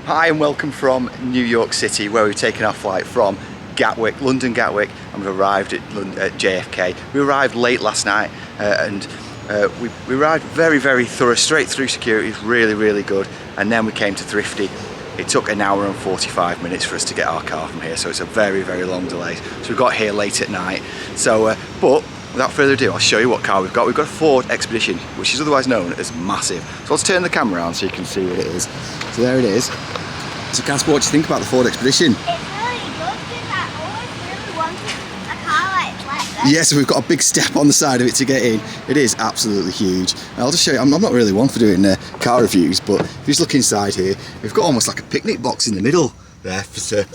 Hi and welcome from New York City, where we've taken our flight from Gatwick, London Gatwick, and we've arrived at JFK. We arrived late last night and we arrived very thorough, straight through security. It was really good, and then we came to Thrifty. It took an hour and 45 minutes for us to get our car from here, so it's a very long delay. So we got here late at night. So, but without further ado, I'll show you what car we've got. We've got a Ford Expedition, which is otherwise known as massive. So let's turn the camera around so you can see what it is. So there it is. So Casper, what do you think about the Ford Expedition? It's really good because I always really wanted a car like this. Yeah, so we've got a big step on the side of it to get in. It is absolutely huge. I'll just show you, I'm not really one for doing car reviews, but if you just look inside here, we've got almost like a picnic box in the middle there to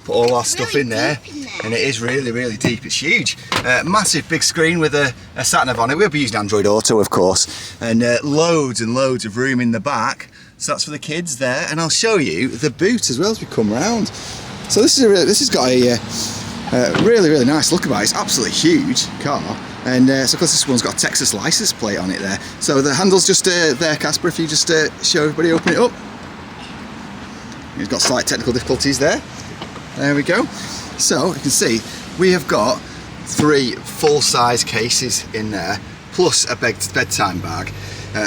put all our stuff in there. And it is really deep. It's huge. Massive big screen with a sat-nav on it. We'll be using Android Auto, of course, and loads of room in the back. So that's for the kids there, and I'll show you the boot as well as we come round. So this has got a really nice look about it. It's absolutely huge car, and so of course this one's got a Texas license plate on it there. So the handle's just there, Casper. If you just show everybody, open it up. You've got slight technical difficulties there. There we go. So you can see we have got 3 full-size cases in there, plus a bedtime bag.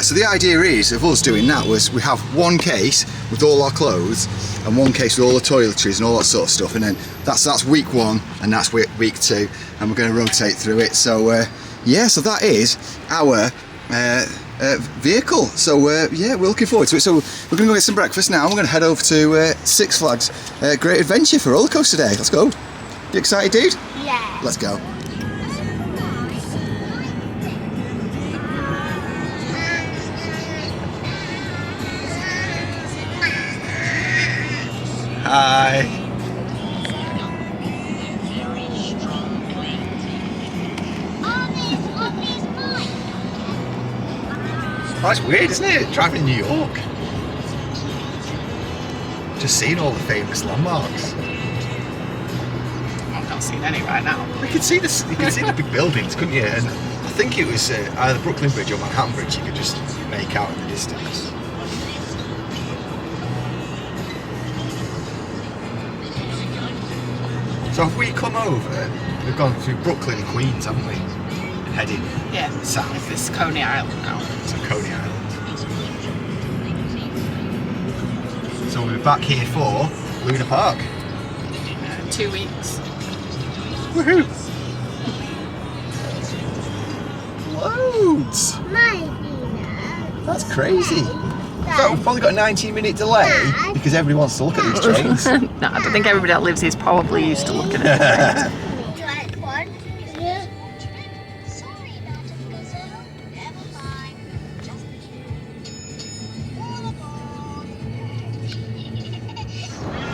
So the idea is of us doing that was we have one case with all our clothes and one case with all the toiletries and all that sort of stuff, and then that's week 1 and that's week 2, and we're going to rotate through it. So yeah, so that is our vehicle. So yeah, we're looking forward to it. So we're going to go get some breakfast now. We're going to head over to Six Flags Great Adventure for Rollercoaster Day. Let's go. You excited, dude? Yeah. Let's go. Hi. Oh, it's weird, isn't it? Driving in New York. Just seeing all the famous landmarks. I'm not seeing any right now. You could see this. You could see the big buildings, couldn't you? And I think it was either Brooklyn Bridge or Manhattan Bridge. You could just make out in the distance. So if we come over, we've gone through Brooklyn and Queens, haven't we? And heading south. This is Coney Island now. So Coney Island. So we'll be back here for Luna Park. 2 weeks. Woohoo! Loads! That's crazy. So we've probably got a 19-minute delay because everybody wants to look at these trains. No, I don't think everybody that lives here is probably used to looking at it.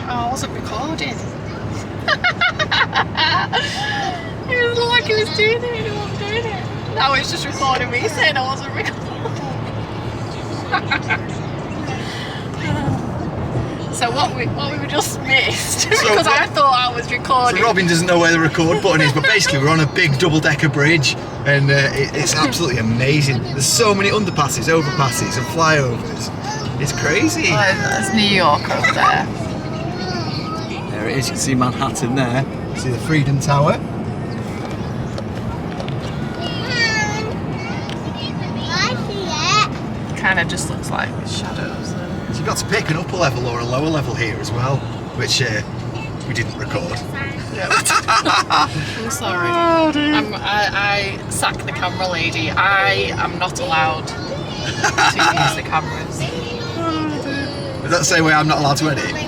Oh, I wasn't recording. It was like he was doing it and he wasn't doing it. Now it's just recording me saying I wasn't recording. So what we just missed because I thought I was recording. So Robin doesn't know where the record button is, but basically we're on a big double-decker bridge, and it's absolutely amazing. There's so many underpasses, overpasses and flyovers. It's crazy. Oh, that's New York over there. There it is, you can see Manhattan there. You see the Freedom Tower. Kind of just looks like shadows. So you've got to pick an upper level or a lower level here as well, which we didn't record. I'm sorry. Oh, I sacked the camera lady. I am not allowed to use the cameras. Is that the same way I'm not allowed to edit? Yeah.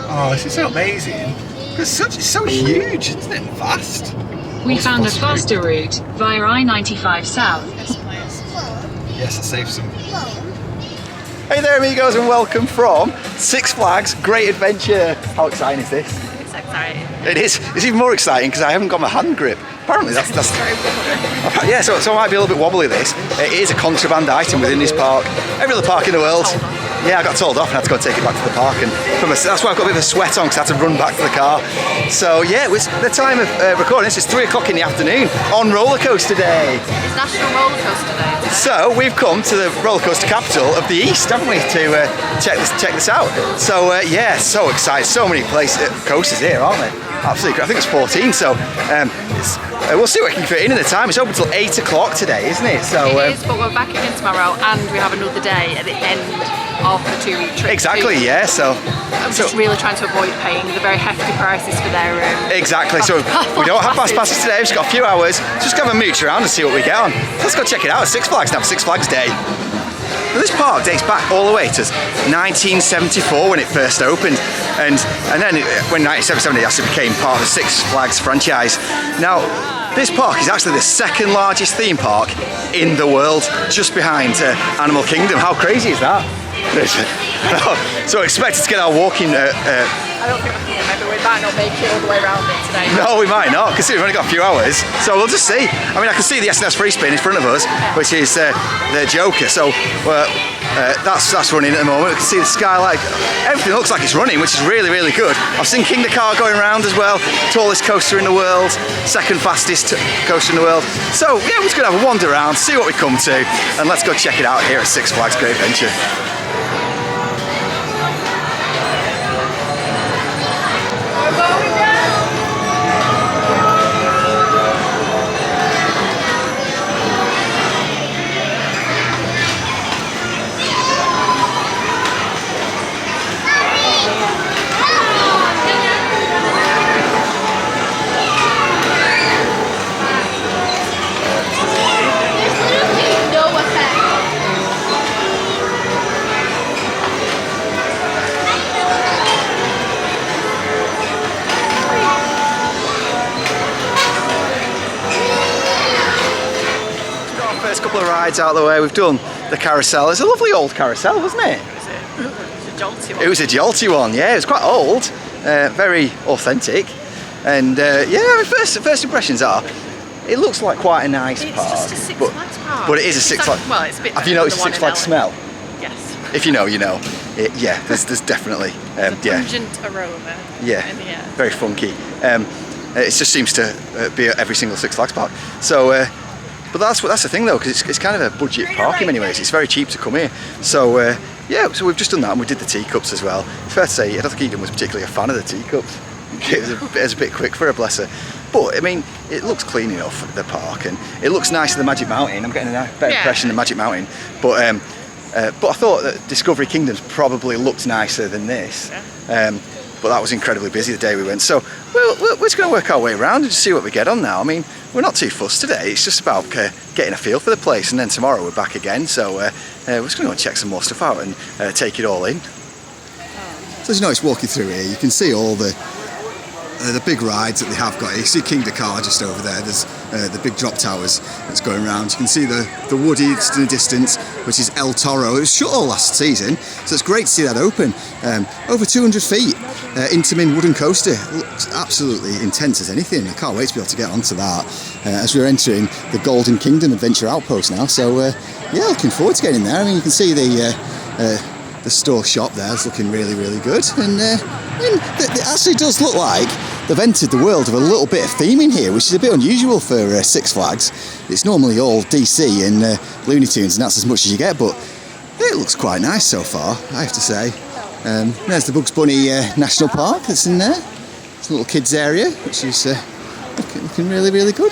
Oh, this is so amazing. It's so huge, isn't it? Vast. We found a faster route via I-95 South. Yes, please. Yes, I'll save some. Hey there, amigos, and welcome from Six Flags Great Adventure. How exciting is this? It's exciting. It is. It's even more exciting because I haven't got my hand grip. Apparently that's yeah, so it might be a little bit wobbly this. It is a contraband item within this park. Every other park in the world. Yeah, I got told off and had to go take it back to the park, and that's why I've got a bit of a sweat on because I had to run back to the car. So yeah, it was the time of recording this is 3 o'clock in the afternoon on Rollercoaster Day. It's National Rollercoaster Day. So we've come to the roller coaster capital of the East, haven't we, to check this out. So yeah, so excited. So many coasters here, aren't there? Absolutely. I think it's 14. So we'll see what we can fit in the time. It's open till 8 o'clock today, isn't it? So it is, but we're back again tomorrow, and we have another day at the end of the 2-week trip. Exactly. Yeah. So I'm just really trying to avoid paying the very hefty prices for their exactly. So we don't have fast passes today. We've just got a few hours. Just go have a mooch around and see what we get on. Let's go check it out. Six Flags now. Six Flags Day. Now, this park dates back all the way to 1974 when it first opened, and then when 1977 it actually became part of the Six Flags franchise. Now, this park is actually the second largest theme park in the world, just behind Animal Kingdom. How crazy is that? So expected to get our walking. I don't think maybe we might not make it all the way around it today. No, we might not, because we've only got a few hours. So we'll just see. I mean, I can see the S&S Free Spin in front of us, which is the Joker. So that's running at the moment. We can see the skylight. Everything looks like it's running, which is really, really good. I've seen King the Car going around as well. Tallest coaster in the world, second fastest coaster in the world. So yeah, we're just going to have a wander around, see what we come to, and let's go check it out here at Six Flags Great Adventure. First couple of rides out of the way, we've done the carousel. It's a lovely old carousel, wasn't it? It was a jolty one. It was a jolty one, yeah. It was quite old, very authentic, and yeah. First impressions are, it looks like quite a nice park. It's just a Six Flags park. But it is a Six Flags. Well, it's a bit. Have you noticed Six Flags smell? Yes. If you know, you know. Yeah, there's definitely yeah. Pungent aroma. Yeah. In the air. Very funky. It just seems to be at every single Six Flags park. So. But that's the thing though, because it's kind of a budget park in many ways. It's very cheap to come here. So yeah, so we've just done that, and we did the teacups as well. It's fair to say, I don't think Eden was particularly a fan of the teacups. It was a bit quick for her, bless her. But I mean, it looks clean enough, the park, and it looks nice in the Magic Mountain. I'm getting a better impression of the Magic Mountain. But I thought that Discovery Kingdoms probably looked nicer than this. But that was incredibly busy the day we went. So we're just going to work our way around and just see what we get on now. I mean, we're not too fussed today. It's just about getting a feel for the place, and then tomorrow we're back again. So we're just going to go and check some more stuff out and take it all in. So as you know, it's walking through here. You can see all the big rides that they have got here. You see King the Car just over there. There's the big drop towers that's going around. You can see the Woody just in the distance, which is El Toro. It was shut all last season, so it's great to see that open. Over 200 feet, Intamin wooden coaster. It looks absolutely intense as anything. I can't wait to be able to get onto that as we're entering the Golden Kingdom Adventure Outpost now. So yeah, looking forward to getting there. I mean, you can see the store shop there is looking really, really good, and I mean, it actually does look like they've entered the world of a little bit of theming here, which is a bit unusual for Six Flags. It's normally all DC and Looney Tunes, and that's as much as you get, but it looks quite nice so far, I have to say. There's the Bugs Bunny National Park that's in there. It's a little kids area, which is looking really, really good.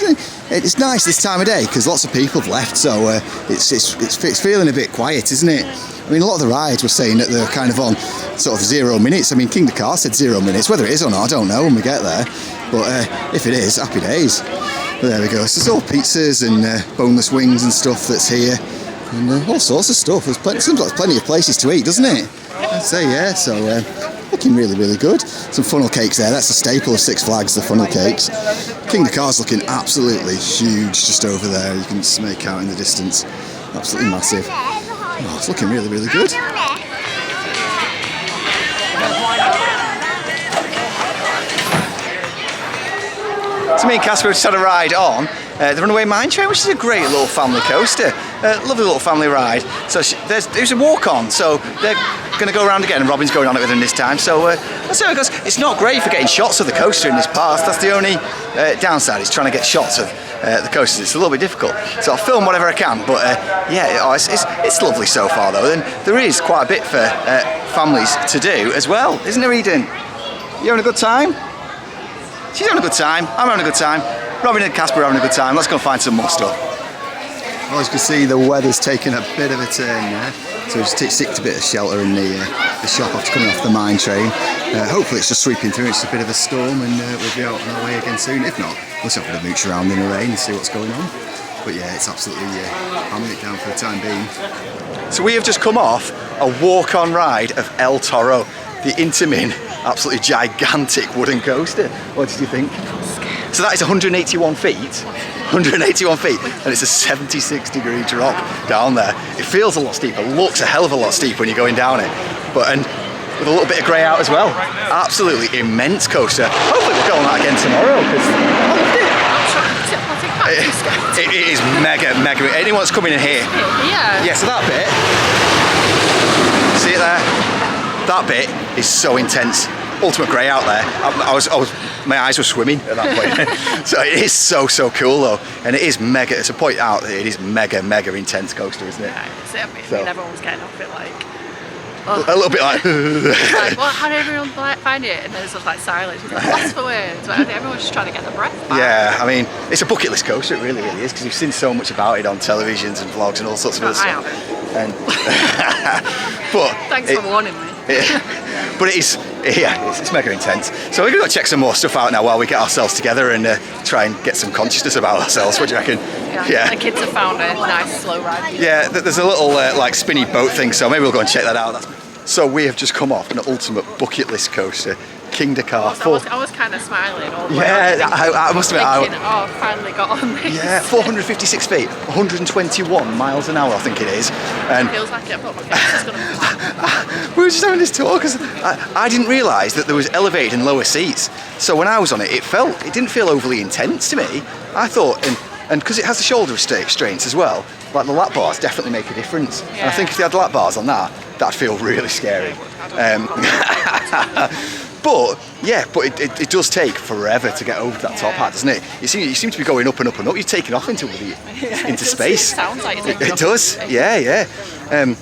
It's nice this time of day because lots of people have left, so it's feeling a bit quiet, isn't it? I mean, a lot of the rides were saying that they're kind of on sort of 0 minutes. I mean, King the Car said 0 minutes. Whether it is or not, I don't know when we get there. But if it is, happy days. But there we go. So it's all pizzas and boneless wings and stuff that's here. And all sorts of stuff. Seems like there's plenty of places to eat, doesn't it? I'd say, yeah. So looking really, really good. Some funnel cakes there. That's a staple of Six Flags, the funnel cakes. King the Car's looking absolutely huge just over there. You can just make out in the distance. Absolutely massive. Oh, it's looking really, really good. So me and Casper just had a ride on the Runaway Mine Train, which is a great little family coaster. Lovely little family ride. So there's a walk-on, so they're going to go around again, and Robin's going on it with them this time. So let's see how it goes. It's not great for getting shots of the coaster in this park. That's the only downside, is trying to get shots of the coasters, it's a little bit difficult. So I'll film whatever I can, but yeah, it's lovely so far though. And there is quite a bit for families to do as well, isn't there, Eden? You having a good time? She's having a good time. I'm having a good time. Robin and Casper are having a good time. Let's go find some more stuff. Well, as you can see, the weather's taken a bit of a turn there. So we just seeked a bit of shelter in the shop after coming off the mine train. Hopefully it's just sweeping through, it's just a bit of a storm, and we'll be out on our way again soon. If not, we'll just have a bit of mooch around in the rain and see what's going on. But yeah, it's absolutely hammering it down for the time being. So we have just come off a walk-on ride of El Toro, the Intamin, absolutely gigantic wooden coaster. What did you think? So that is 181 feet. 181 feet, and it's a 76-degree drop down there. It feels a lot steeper, looks a hell of a lot steeper when you're going down it, and with a little bit of grey out as well. Absolutely immense coaster. Hopefully we'll go on that again tomorrow, because I loved it. It is mega. Anyone's coming in here? Yeah, so that bit, see it there? That bit is so intense. Ultimate grey out there. My eyes were swimming at that point. So it is so cool though, and it is mega. To point out, it is mega intense coaster, isn't it? Yeah, I mean, everyone was getting off it like. A little bit like. Like, well, how did everyone find it? And there's like silence. Like, lost for words. But everyone's just trying to get the breath back. Yeah, I mean, it's a bucket list coaster. It really is, because you've seen so much about it on televisions and vlogs and all sorts of other stuff. I haven't. And but thanks for warning me. But it's mega intense. So we're going to go check some more stuff out now while we get ourselves together and try and get some consciousness about ourselves. What do you reckon? Yeah. The kids have found a nice slow ride. Yeah, there's a little like spinny boat thing, so maybe we'll go and check that out. So we have just come off an ultimate bucket list coaster, King Dakar. I was kind of smiling all the way. Yeah, I must admit. Thinking, I finally got on this. Yeah, 456 feet, 121 miles an hour, I think it is. And it feels like it, but my face is going to. we were just having this talk because I didn't realise that there was elevated and lower seats. So when I was on it, it didn't feel overly intense to me. I thought, and because it has the shoulder restraints as well, like the lap bars definitely make a difference. Yeah. And I think if they had lap bars on that'd feel really scary. But it does take forever to get over that top hat, doesn't it? You seem to be going up and up and up. You're taking off into space. It sounds like it does. Yeah. And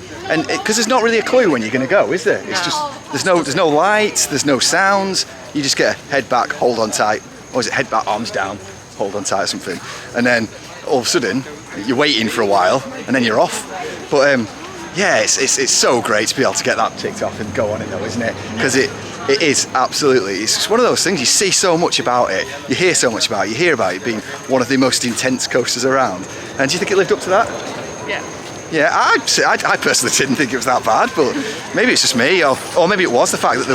because there's not really a clue when you're going to go, is there? It's just there's no lights, there's no sounds. You just get a head back, hold on tight, or is it head back, arms down, hold on tight or something, and then all of a sudden you're waiting for a while and then you're off. But yeah, it's so great to be able to get that ticked off and go on it though, isn't it? Because it is absolutely, it's just one of those things. You see so much about it, you hear so much about it, you hear about it being one of the most intense coasters around. And do you think it lived up to that? Yeah. Yeah, I personally didn't think it was that bad, but maybe it's just me, or maybe it was the fact that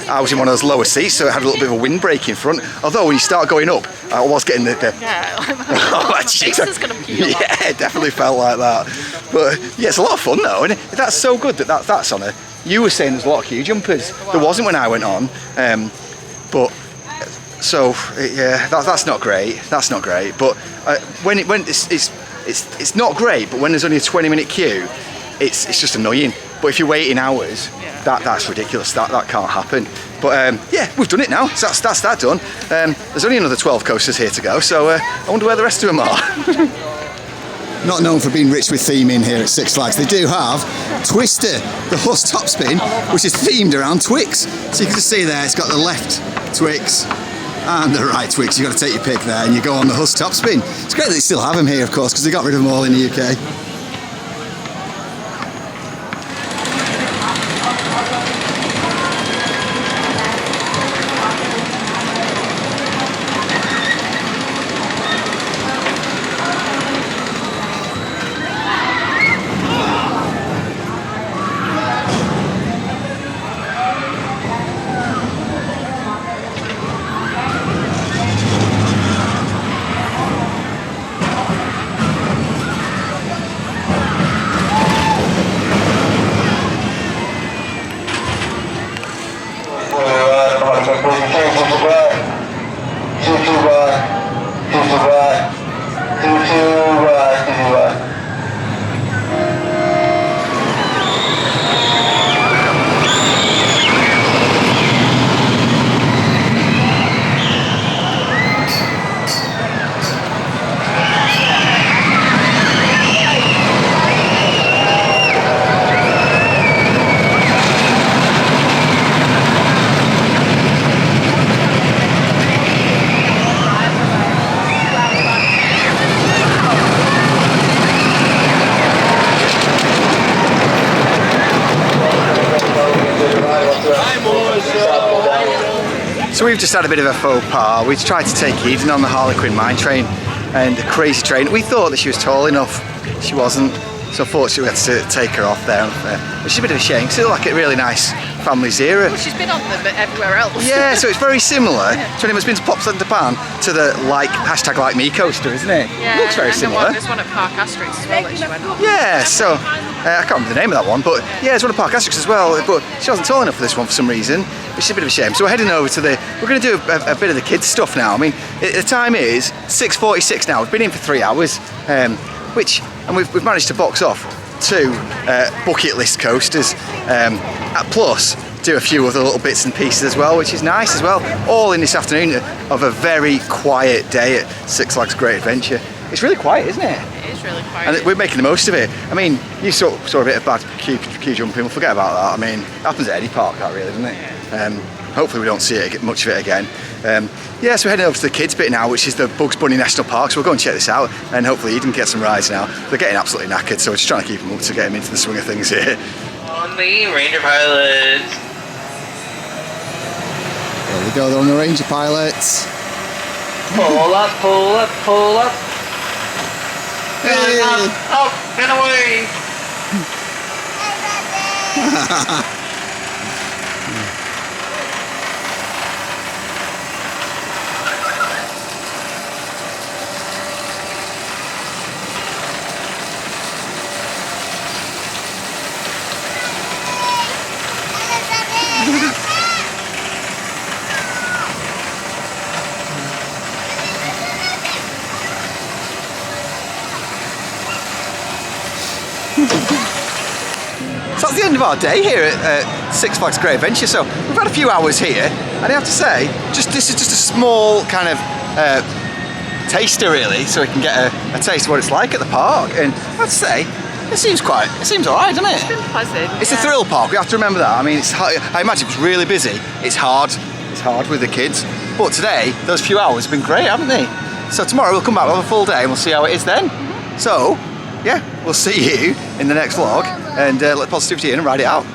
I was in one of those lower seats, so it had a little bit of a windbreak in front. Although when you start going up, I was getting the my face is going to peel off. Yeah, it definitely felt like that. But yeah, it's a lot of fun though, and that's so good that's on a. You were saying there's a lot of queue jumpers. There wasn't when I went on, but so yeah, that's not great. That's not great. But when it's not great. But when there's only a 20-minute queue, it's just annoying. But if you're waiting hours, that's ridiculous. That can't happen. But yeah, we've done it now. So that's that done. There's only another 12 coasters here to go. So I wonder where the rest of them are. Not known for being rich with theming here at Six Flags. They do have Twister, the horse top spin, which is themed around Twix. So you can just see there, it's got the left Twix and the right Twix. You've got to take your pick there and you go on the Huss top spin. It's great that they still have them here, of course, because they got rid of them all in the UK. So we've just had a bit of a faux pas. We tried to take Eden on the Harlequin mine train, and the crazy train. We thought that she was tall enough. She wasn't. So unfortunately we had to take her off there, which is a bit of a shame. Still like a really nice family zero. Well, she's been on them everywhere else. Yeah, so it's very similar to anyone who's been to Pops and Japan to the hashtag like me coaster, isn't it? Yeah, Looks very similar. There's one at Park Asterix as well that she went on. Yeah, so I can't remember the name of that one, but yeah, there's one at Park Asterix as well. But she wasn't tall enough for this one for some reason, which is a bit of a shame. So we're heading over to we're going to do a bit of the kids stuff now. I mean, the time is 6:46 now. We've been in for 3 hours, and we've managed to box off 2 bucket list coasters, plus do a few other little bits and pieces as well, which is nice as well. All in this afternoon of a very quiet day at Six Flags Great Adventure. It's really quiet, isn't it? It is really quiet. And we're making the most of it. I mean, you saw a bit of bad queue jumping. We'll forget about that. I mean, it happens at any park, that really, doesn't it? Hopefully we don't see much of it again. Yeah, so we're heading over to the kids bit now, which is the Bugs Bunny National Park. So we'll go and check this out, and hopefully Eden can get some rides now. They're getting absolutely knackered, so we're just trying to keep them up to get them into the swing of things here. On the Ranger Pilots. There we go, they're on the Ranger Pilots. Pull up, pull up, pull up. Hey. Up and away. So that's the end of our day here at Six Flags Great Adventure. So we've had a few hours here, and I have to say, this is just a small kind of taster really, so we can get a taste of what it's like at the park. And I'd say it seems alright, doesn't it? It's been pleasant. It's a thrill park. We have to remember that. I mean, I imagine it's really busy. It's hard with the kids. But today, those few hours have been great, haven't they? So tomorrow we'll come back, we'll have a full day, and we'll see how it is then. So, yeah, we'll see you in the next vlog, and let positivity in and ride it out.